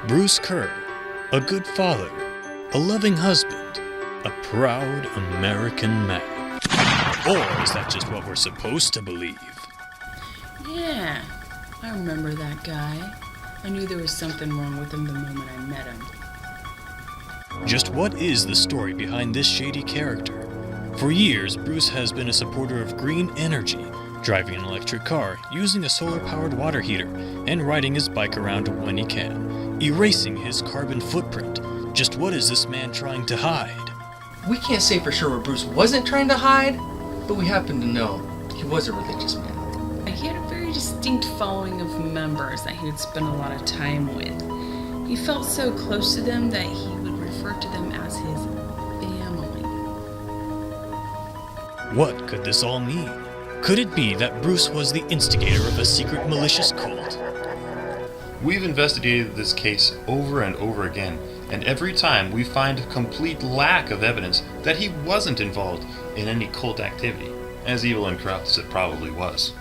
Bruce Kerr, a good father, a loving husband, a proud American man. Or is that just what we're supposed to believe? Yeah, I remember that guy. I knew there was something wrong with him the moment I met him. Just what is the story behind this shady character? For years, Bruce has been a supporter of green energy, driving an electric car, using a solar-powered water heater, and riding his bike around when he can, erasing his carbon footprint. Just what is this man trying to hide? We can't say for sure what Bruce wasn't trying to hide, but we happen to know he was a religious man. He had a very distinct following of members that he would spend a lot of time with. He felt so close to them that he would refer to them as his family. What could this all mean? Could it be that Bruce was the instigator of a secret malicious cult? We've investigated this case over and over again, and every time we find a complete lack of evidence that he wasn't involved in any cult activity, as evil and corrupt as it probably was.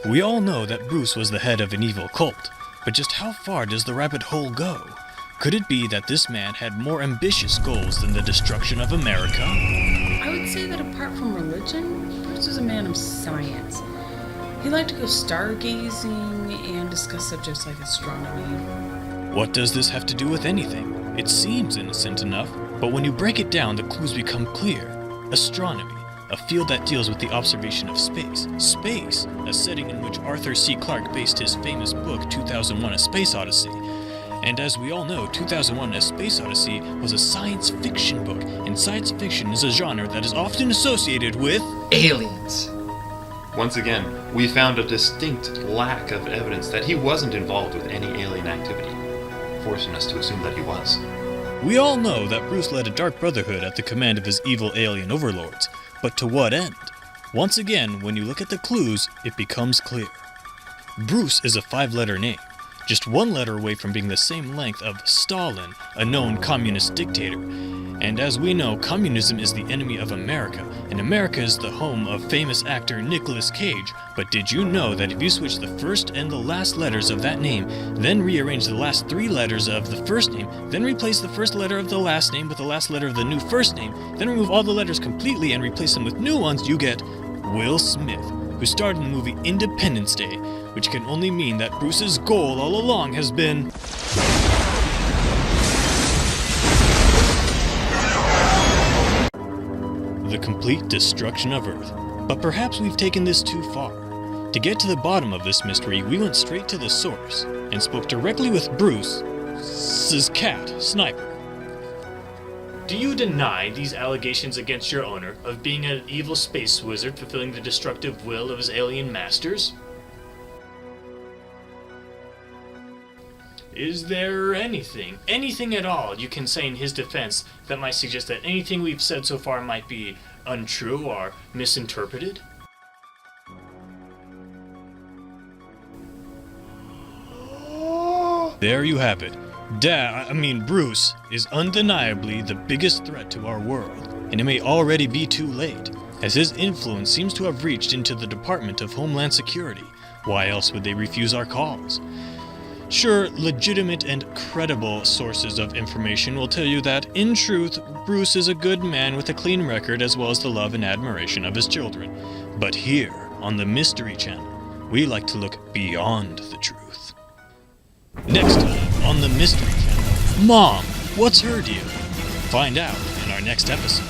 We all know that Bruce was the head of an evil cult, but just how far does the rabbit hole go? Could it be that this man had more ambitious goals than the destruction of America? I would say that apart from religion, Bruce was a man of science. He liked to go stargazing and discuss subjects like astronomy. What does this have to do with anything? It seems innocent enough, but when you break it down, the clues become clear. Astronomy, a field that deals with the observation of space. Space, a setting in which Arthur C. Clarke based his famous book 2001: A Space Odyssey. And as we all know, 2001: A Space Odyssey was a science fiction book, and science fiction is a genre that is often associated with Aliens. Once again, we found a distinct lack of evidence that he wasn't involved with any alien activity, forcing us to assume that he was. We all know that Bruce led a dark brotherhood at the command of his evil alien overlords, but to what end? Once again, when you look at the clues, it becomes clear. Bruce is a 5-letter name, just one letter away from being the same length of Stalin, a known communist dictator. And as we know, communism is the enemy of America, and America is the home of famous actor Nicolas Cage. But did you know that if you switch the first and the last letters of that name, then rearrange the last 3 letters of the first name, then replace the first letter of the last name with the last letter of the new first name, then remove all the letters completely and replace them with new ones, you get Will Smith, who starred in the movie Independence Day, which can only mean that Bruce's goal all along has been the complete destruction of Earth. But perhaps we've taken this too far. To get to the bottom of this mystery, we went straight to the source and spoke directly with Bruce's cat, Sniper. Do you deny these allegations against your owner of being an evil space wizard fulfilling the destructive will of his alien masters? Is there anything at all you can say in his defense that might suggest that anything we've said so far might be untrue or misinterpreted? There you have it. Bruce is undeniably the biggest threat to our world, and it may already be too late, as his influence seems to have reached into the Department of Homeland Security. Why else would they refuse our calls? Sure, legitimate and credible sources of information will tell you that, in truth, Bruce is a good man with a clean record as well as the love and admiration of his children. But here, on the Mystery Channel, we like to look beyond the truth. Next time on the Mystery Channel, Mom, what's her deal? Find out in our next episode.